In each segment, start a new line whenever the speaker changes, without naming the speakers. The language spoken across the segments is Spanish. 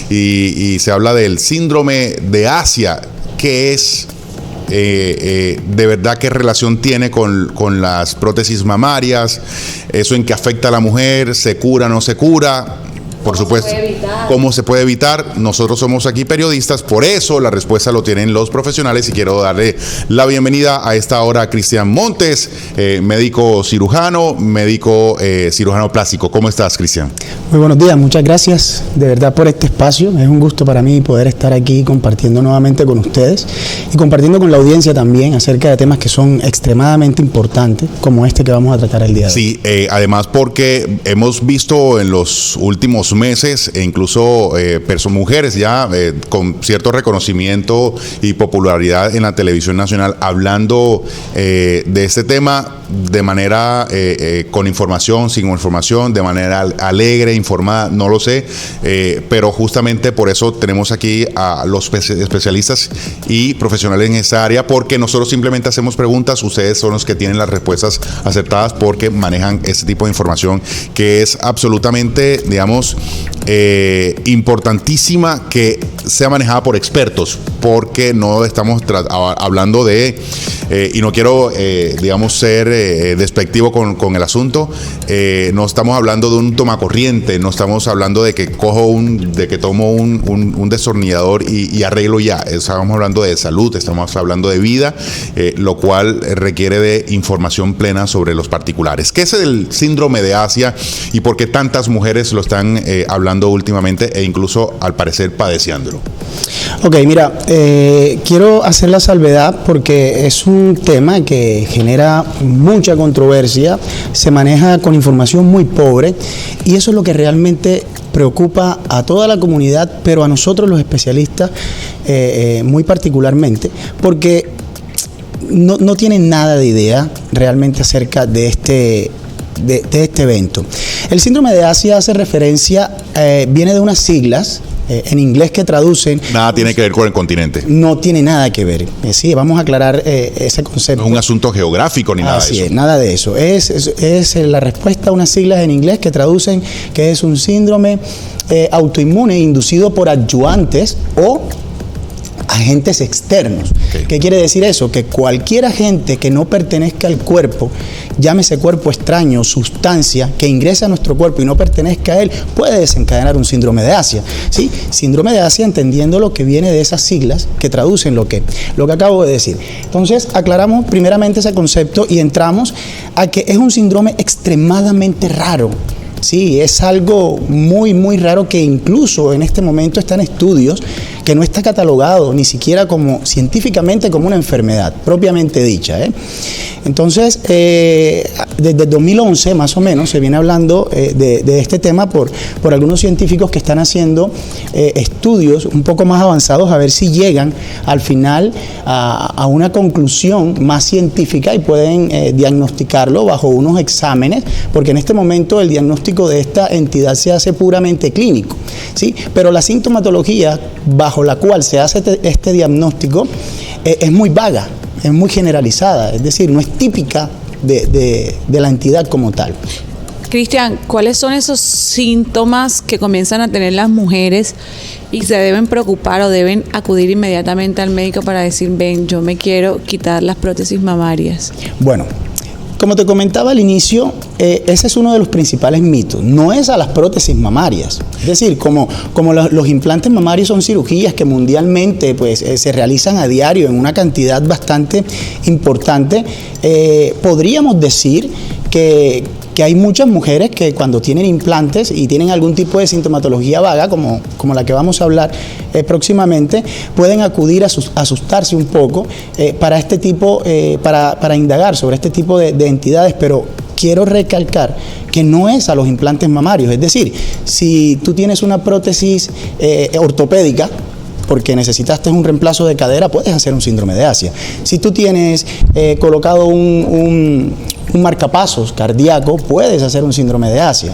y se habla del síndrome de Asia. ¿Qué es? De verdad, ¿qué relación tiene con las prótesis mamarias? ¿Eso en qué afecta a la mujer? ¿Se cura, no se cura? Por supuesto, ¿cómo se puede evitar? Nosotros somos aquí periodistas, por eso la respuesta lo tienen los profesionales, y quiero darle la bienvenida a esta hora a Cristian Montes, médico cirujano plástico. ¿Cómo estás, Cristian?
Muy buenos días, muchas gracias de verdad por este espacio. Es un gusto para mí poder estar aquí compartiendo nuevamente con ustedes y compartiendo con la audiencia también acerca de temas que son extremadamente importantes, como este que vamos a tratar el día de hoy.
Sí, además porque hemos visto en los últimos meses, e incluso mujeres ya con cierto reconocimiento y popularidad en la televisión nacional, hablando de este tema de manera con información, sin información, de manera alegre, informada, no lo sé, pero justamente por eso tenemos aquí a los especialistas y profesionales en esta área, porque nosotros simplemente hacemos preguntas, ustedes son los que tienen las respuestas acertadas porque manejan este tipo de información que es absolutamente, digamos, importantísima que sea manejada por expertos, porque no estamos hablando de, y no quiero, digamos, ser despectivo con el asunto, no estamos hablando de un tomacorriente, no estamos hablando de que tomo un destornillador y arreglo ya. Estamos hablando de salud, estamos hablando de vida, lo cual requiere de información plena sobre los particulares. ¿Qué es el síndrome de Asia y por qué tantas mujeres lo están hablando últimamente e incluso al parecer padeciéndolo?
Ok, mira, quiero hacer la salvedad porque es un tema que genera mucha controversia, se maneja con información muy pobre y eso es lo que realmente preocupa a toda la comunidad, pero a nosotros los especialistas muy particularmente, porque no tienen nada de idea realmente acerca de este evento. El síndrome de Asia hace referencia, viene de unas siglas en inglés que traducen. Nada
tiene que ver con el continente.
No tiene nada que ver. Sí, vamos a aclarar ese concepto.
No es un asunto geográfico ni nada de eso.
Así es, nada de eso. Es la respuesta a unas siglas en inglés que traducen que es un síndrome autoinmune inducido por adyuvantes o agentes externos. Okay. ¿Qué quiere decir eso? Que cualquier agente que no pertenezca al cuerpo, llámese cuerpo extraño, sustancia, que ingresa a nuestro cuerpo y no pertenezca a él, puede desencadenar un síndrome de Asia. ¿Sí? Síndrome de Asia, entendiendo lo que viene de esas siglas que traducen lo que acabo de decir. Entonces, aclaramos primeramente ese concepto y entramos a que es un síndrome extremadamente raro. Sí, es algo muy, muy raro que incluso en este momento está en estudios, que no está catalogado ni siquiera científicamente como una enfermedad propiamente dicha. Entonces, desde 2011 más o menos se viene hablando de este tema por algunos científicos que están haciendo estudios un poco más avanzados a ver si llegan al final a una conclusión más científica y pueden diagnosticarlo bajo unos exámenes, porque en este momento el diagnóstico de esta entidad se hace puramente clínico, ¿sí? Pero la sintomatología bajo la cual se hace este diagnóstico es muy vaga, es muy generalizada, es decir, no es típica de la entidad como tal.
Cristian, ¿cuáles son esos síntomas que comienzan a tener las mujeres y se deben preocupar o deben acudir inmediatamente al médico para decir, ven, yo me quiero quitar las prótesis mamarias?
Bueno, como te comentaba al inicio, ese es uno de los principales mitos. No es a las prótesis mamarias. Es decir, como los implantes mamarios son cirugías que mundialmente pues, se realizan a diario en una cantidad bastante importante, podríamos decir que hay muchas mujeres que cuando tienen implantes y tienen algún tipo de sintomatología vaga, como la que vamos a hablar próximamente, pueden acudir a asustarse un poco para este tipo, para indagar sobre este tipo de entidades, pero quiero recalcar que no es a los implantes mamarios. Es decir, si tú tienes una prótesis ortopédica, porque necesitaste un reemplazo de cadera, puedes hacer un síndrome de Asia. Si tú tienes colocado un marcapasos cardíaco, puedes hacer un síndrome de Asia.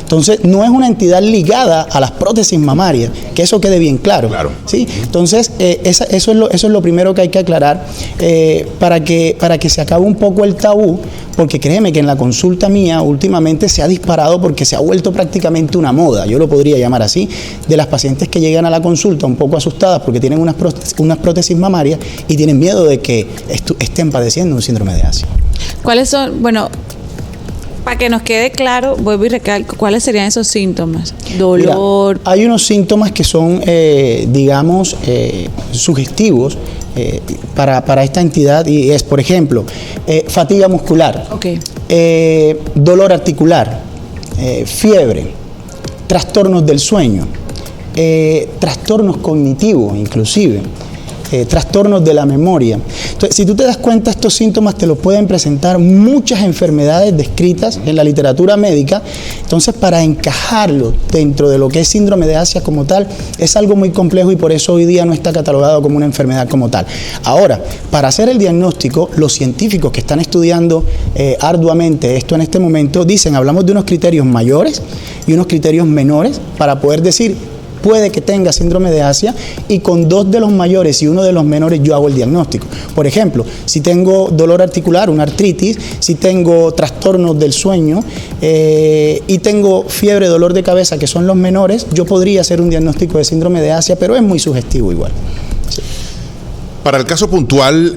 Entonces, no es una entidad ligada a las prótesis mamarias, que eso quede bien claro. ¿Sí? Entonces, eso es lo primero que hay que aclarar para que se acabe un poco el tabú, porque créeme que en la consulta mía últimamente se ha disparado porque se ha vuelto prácticamente una moda, yo lo podría llamar así, de las pacientes que llegan a la consulta un poco asustadas porque tienen unas prótesis mamarias y tienen miedo de que estén padeciendo un síndrome de Asia.
¿Cuáles son, bueno, para que nos quede claro, vuelvo y recalco, cuáles serían esos síntomas? Dolor.
Mira, hay unos síntomas que son, digamos, sugestivos para esta entidad y es, por ejemplo, fatiga muscular, dolor articular, fiebre, trastornos del sueño, trastornos cognitivos inclusive, trastornos de la memoria. Entonces, si tú te das cuenta, estos síntomas te los pueden presentar muchas enfermedades descritas en la literatura médica. Entonces, para encajarlo dentro de lo que es síndrome de Asia como tal, es algo muy complejo y por eso hoy día no está catalogado como una enfermedad como tal. Ahora, para hacer el diagnóstico, los científicos que están estudiando arduamente esto en este momento dicen, hablamos de unos criterios mayores y unos criterios menores para poder decir, puede que tenga síndrome de Asia y con 2 de los mayores y 1 de los menores yo hago el diagnóstico. Por ejemplo, si tengo dolor articular, una artritis, si tengo trastornos del sueño y tengo fiebre, dolor de cabeza, que son los menores, yo podría hacer un diagnóstico de síndrome de Asia, pero es muy sugestivo igual. Sí.
Para el caso puntual,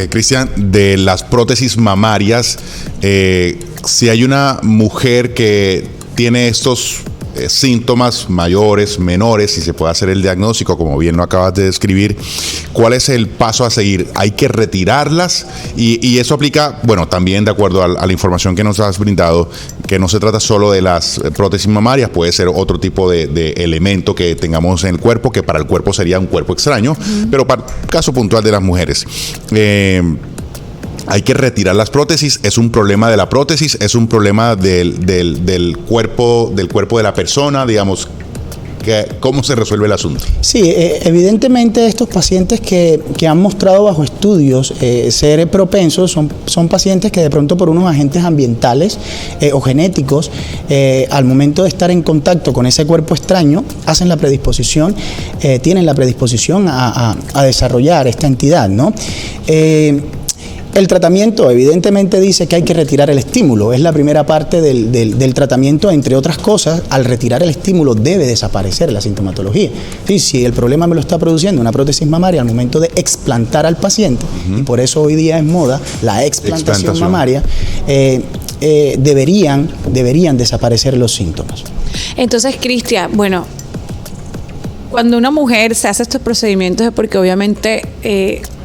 Cristian, de las prótesis mamarias, si hay una mujer que tiene estos síntomas mayores, menores, si se puede hacer el diagnóstico, como bien lo acabas de describir, ¿cuál es el paso a seguir? ¿Hay que retirarlas? Y eso aplica, bueno, también de acuerdo a la información que nos has brindado, que no se trata solo de las prótesis mamarias, puede ser otro tipo de elemento que tengamos en el cuerpo, que para el cuerpo sería un cuerpo extraño, pero para el caso puntual de las mujeres, hay que retirar las prótesis. ¿Es un problema de la prótesis? ¿Es un problema del cuerpo de la persona? Digamos, ¿cómo se resuelve el asunto?
Sí, evidentemente estos pacientes que han mostrado bajo estudios ser propensos son pacientes que de pronto por unos agentes ambientales o genéticos, al momento de estar en contacto con ese cuerpo extraño, hacen la predisposición, tienen la predisposición a desarrollar esta entidad, ¿no? El tratamiento evidentemente dice que hay que retirar el estímulo, es la primera parte del tratamiento, entre otras cosas, al retirar el estímulo debe desaparecer la sintomatología. Sí, si el problema me lo está produciendo una prótesis mamaria al momento de explantar al paciente, y por eso hoy día es moda la explantación mamaria, deberían desaparecer los síntomas.
Entonces, Cristian, bueno, cuando una mujer se hace estos procedimientos es porque obviamente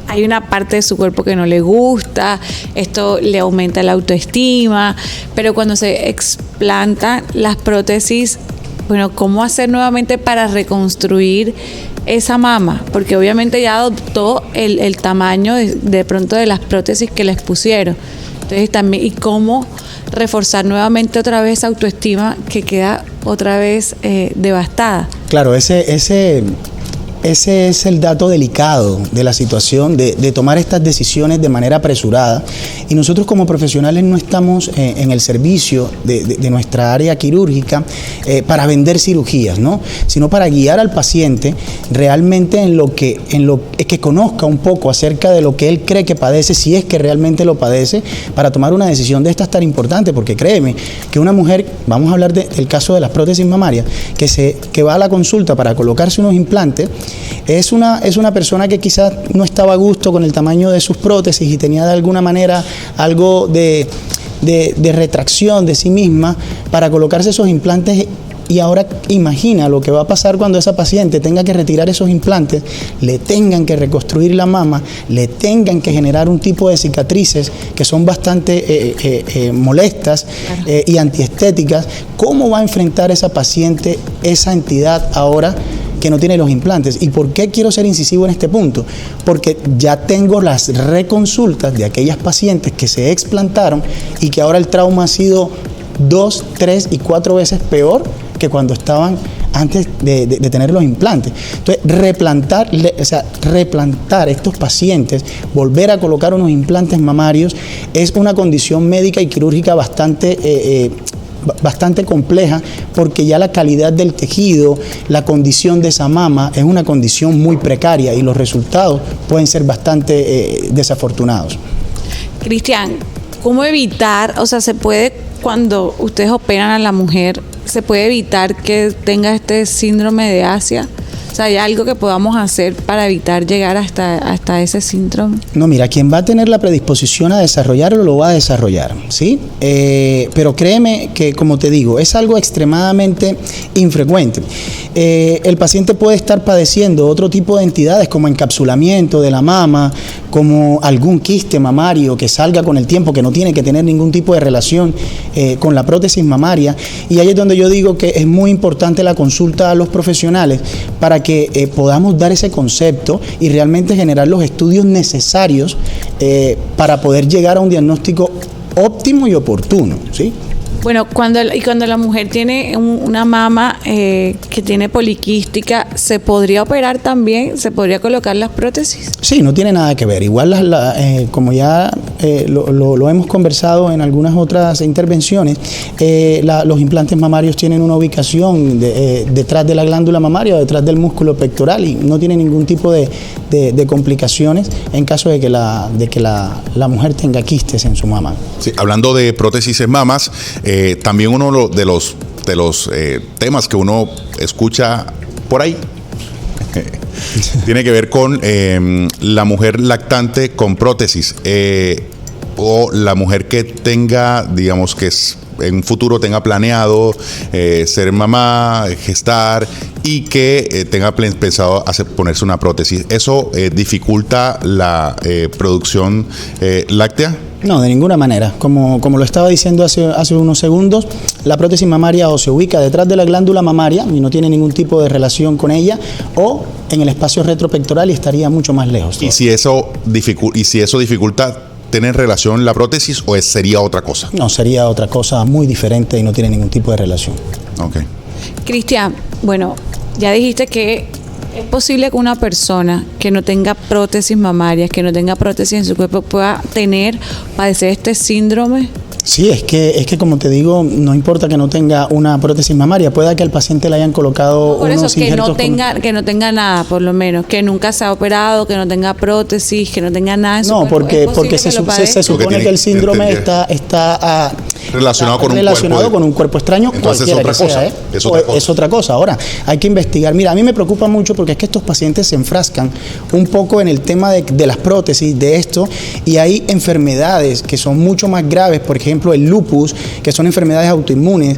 hay una parte de su cuerpo que no le gusta, esto le aumenta la autoestima, pero cuando se explantan las prótesis, bueno, ¿cómo hacer nuevamente para reconstruir esa mama? Porque obviamente ya adoptó el tamaño de pronto de las prótesis que les pusieron. Entonces también, ¿y cómo reforzar nuevamente otra vez esa autoestima que queda otra vez devastada?
Claro, ese es el dato delicado de la situación, de tomar estas decisiones de manera apresurada. Y nosotros como profesionales no estamos en el servicio de nuestra área quirúrgica para vender cirugías, ¿no? Sino para guiar al paciente realmente en lo que conozca un poco acerca de lo que él cree que padece, si es que realmente lo padece, para tomar una decisión de estas tan importante, porque créeme que una mujer, vamos a hablar del caso de las prótesis mamarias, que va a la consulta para colocarse unos implantes, es una persona que quizás no estaba a gusto con el tamaño de sus prótesis y tenía de alguna manera algo de retracción de sí misma para colocarse esos implantes. Y ahora imagina lo que va a pasar cuando esa paciente tenga que retirar esos implantes, le tengan que reconstruir la mama, le tengan que generar un tipo de cicatrices que son bastante molestas y antiestéticas. ¿Cómo va a enfrentar esa paciente esa entidad ahora que no tiene los implantes? ¿Y por qué quiero ser incisivo en este punto? Porque ya tengo las reconsultas de aquellas pacientes que se explantaron y que ahora el trauma ha sido 2, 3 y 4 veces peor que cuando estaban antes de tener los implantes. Entonces, replantar estos pacientes, volver a colocar unos implantes mamarios, es una condición médica y quirúrgica bastante compleja, porque ya la calidad del tejido, la condición de esa mama es una condición muy precaria y los resultados pueden ser bastante desafortunados.
Cristian, ¿Cómo evitar, o sea, se puede, cuando ustedes operan a la mujer, se puede evitar que tenga este síndrome de Asia? O sea, ¿hay algo que podamos hacer para evitar llegar hasta ese síndrome?
No, mira, quien va a tener la predisposición a desarrollarlo, lo va a desarrollar, ¿sí? Pero créeme que, como te digo, es algo extremadamente infrecuente. El paciente puede estar padeciendo otro tipo de entidades como encapsulamiento de la mama, como algún quiste mamario que salga con el tiempo, que no tiene que tener ningún tipo de relación con la prótesis mamaria. Y ahí es donde yo digo que es muy importante la consulta a los profesionales para que podamos dar ese concepto y realmente generar los estudios necesarios para poder llegar a un diagnóstico óptimo y oportuno, ¿sí?
Bueno, cuando la mujer tiene una mama que tiene poliquística, ¿se podría operar también? ¿Se podría colocar las prótesis?
Sí, no tiene nada que ver. Igual, como ya lo hemos conversado en algunas otras intervenciones, los implantes mamarios tienen una ubicación detrás de la glándula mamaria o detrás del músculo pectoral y no tiene ningún tipo de complicaciones en caso de que la mujer tenga quistes en su mama.
Sí, hablando de prótesis en mamas, también uno de los temas que uno escucha por ahí tiene que ver con la mujer lactante con prótesis o la mujer que tenga, digamos, que en un futuro tenga planeado ser mamá, gestar y que tenga pensado ponerse una prótesis. ¿Eso dificulta la producción láctea?
No, de ninguna manera. Como lo estaba diciendo hace unos segundos, la prótesis mamaria o se ubica detrás de la glándula mamaria y no tiene ningún tipo de relación con ella, o en el espacio retropectoral y estaría mucho más lejos.
¿Y si eso dificulta tener relación la prótesis o sería otra cosa?
No, sería otra cosa muy diferente y no tiene ningún tipo de relación.
Ok.
Cristian, bueno, ya dijiste que ¿es posible que una persona que no tenga prótesis mamarias, que no tenga prótesis en su cuerpo, pueda padecer este síndrome?
Sí, es que como te digo, no importa que no tenga una prótesis mamaria, pueda que al paciente le hayan colocado
por
unos
eso, que
injertos
no tenga nada, por lo menos, que nunca se ha operado, que no tenga prótesis, que no tenga nada en su
No,
cuerpo.
porque se supone que el síndrome está
relacionado
con un cuerpo extraño.
Entonces es otra cosa.
Es otra cosa. Ahora, hay que investigar. Mira, a mí me preocupa mucho porque es que estos pacientes se enfrascan un poco en el tema de las prótesis, de esto, y hay enfermedades que son mucho más graves, por ejemplo, el lupus, que son enfermedades autoinmunes,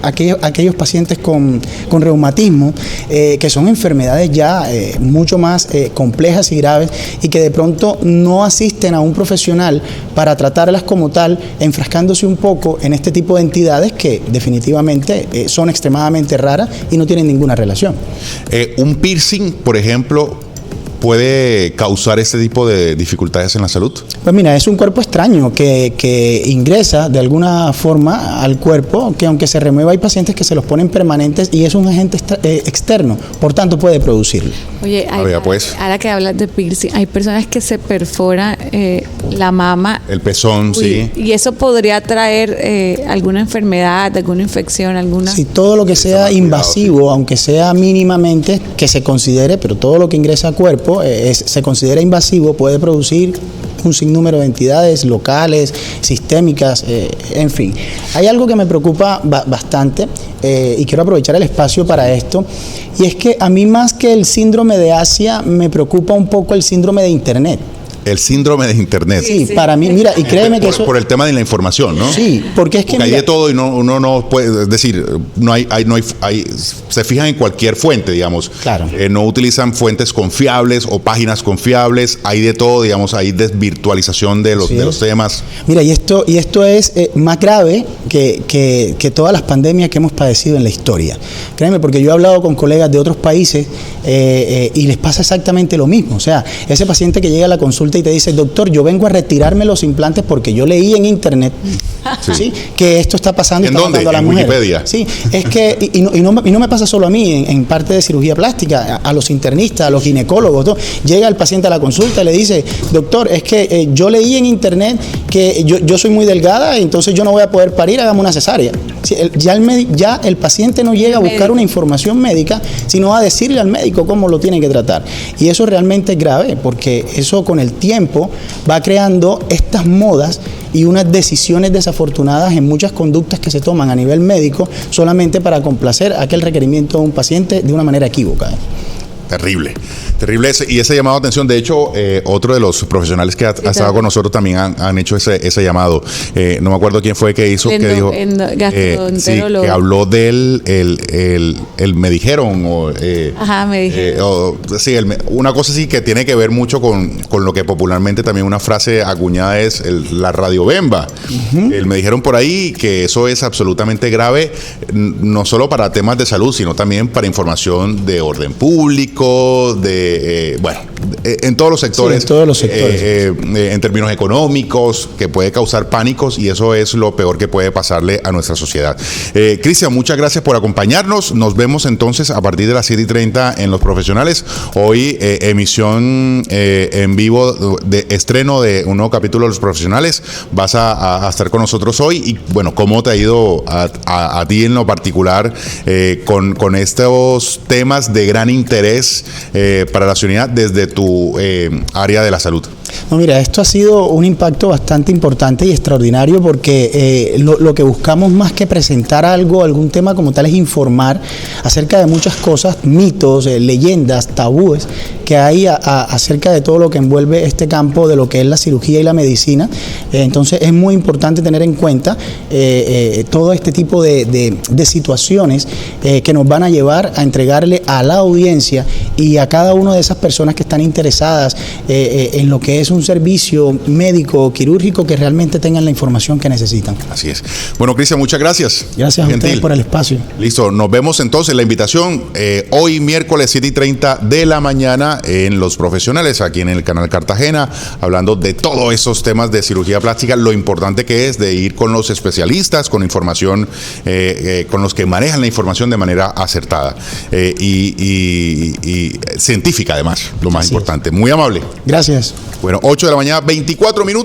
aquellos pacientes con reumatismo, que son enfermedades ya mucho más complejas y graves y que de pronto no asisten a un profesional para tratarlas como tal, enfrascándose un poco en este tipo de entidades que definitivamente son extremadamente raras y no tienen ninguna relación.
Un piercing, por ejemplo, ¿puede causar este tipo de dificultades en la salud?
Pues mira, es un cuerpo extraño que ingresa de alguna forma al cuerpo, que aunque se remueva hay pacientes que se los ponen permanentes y es un agente externo, por tanto puede producirlo.
Oye, ahora que hablas de piercing, hay personas que se perforan la mama.
El pezón, sí.
Y eso podría traer alguna enfermedad, alguna infección, alguna...
Sí, todo lo que sea invasivo, aunque sea mínimamente, que se considere, pero todo lo que ingresa al cuerpo se considera invasivo, puede producir un sinnúmero de entidades locales, sistémicas, en fin. Hay algo que me preocupa bastante y quiero aprovechar el espacio para esto, y es que a mí más que el síndrome de Asia me preocupa un poco el síndrome de Internet.
El síndrome de Internet.
Sí, para mí, mira, y créeme que eso...
Por el tema de la información, ¿no?
Sí, porque es que...
Porque hay de todo y uno no puede, es decir, se fijan en cualquier fuente, digamos.
Claro.
No utilizan fuentes confiables o páginas confiables, hay de todo, digamos, hay desvirtualización de los temas.
Mira, y esto es más grave que todas las pandemias que hemos padecido en la historia. Créeme, porque yo he hablado con colegas de otros países y les pasa exactamente lo mismo. O sea, ese paciente que llega a la consulta y te dice, doctor, yo vengo a retirarme los implantes porque yo leí en internet
Sí.
¿sí? Que esto está pasando y
¿En
está
dónde?
matando a las
¿En
mujeres.
Wikipedia?
Sí, es que, y no me pasa solo a mí, en parte de cirugía plástica, a los internistas, a los ginecólogos, todo. Llega el paciente a la consulta y le dice, doctor, es que yo leí en internet que yo soy muy delgada, entonces yo no voy a poder parir, hágame una cesárea. Sí, ya el paciente no llega a buscar una información médica, sino a decirle al médico cómo lo tiene que tratar. Y eso realmente es grave, porque eso con el tiempo va creando estas modas y unas decisiones desafortunadas en muchas conductas que se toman a nivel médico solamente para complacer aquel requerimiento de un paciente de una manera equívoca.
Terrible, terrible y ese llamado de atención. De hecho, otro de los profesionales que ha estado con nosotros también han hecho ese llamado. No me acuerdo quién fue que hizo, que dijo, sí, que habló del, el me dijeron,
Ajá, me dijeron.
Sí, una cosa sí que tiene que ver mucho con lo que popularmente también una frase acuñada es la radiobemba. Me dijeron por ahí que eso es absolutamente grave, no solo para temas de salud, sino también para información de orden público, en todos los sectores,
sí, en todos los sectores.
En términos económicos, que puede causar pánicos y eso es lo peor que puede pasarle a nuestra sociedad. Cristian, muchas gracias por acompañarnos. Nos vemos entonces a partir de las 7:30 en Los Profesionales. Hoy emisión en vivo de estreno de un nuevo capítulo de Los Profesionales. Vas a estar con nosotros hoy y bueno, ¿cómo te ha ido a ti en lo particular con estos temas de gran interés para la ciudadanía desde tu área de la salud?
No, mira, esto ha sido un impacto bastante importante y extraordinario porque lo que buscamos más que presentar algún tema como tal es informar acerca de muchas cosas, mitos, leyendas, tabúes que hay acerca de todo lo que envuelve este campo de lo que es la cirugía y la medicina. Entonces es muy importante tener en cuenta todo este tipo de situaciones que nos van a llevar a entregarle a la audiencia y a cada una de esas personas que están interesadas en lo que es un servicio médico o quirúrgico que realmente tengan la información que necesitan.
Así es. Bueno, Cristian, muchas gracias.
Gracias a ustedes por el espacio.
Listo, nos vemos entonces. La invitación hoy miércoles 7:30 de la mañana en Los Profesionales, aquí en el canal Cartagena, hablando de todos esos temas de cirugía plástica, lo importante que es de ir con los especialistas, con información, con los que manejan la información de manera acertada y científica además, lo más importante. Muy amable.
Gracias.
Bueno, 8 de la mañana, 24 minutos.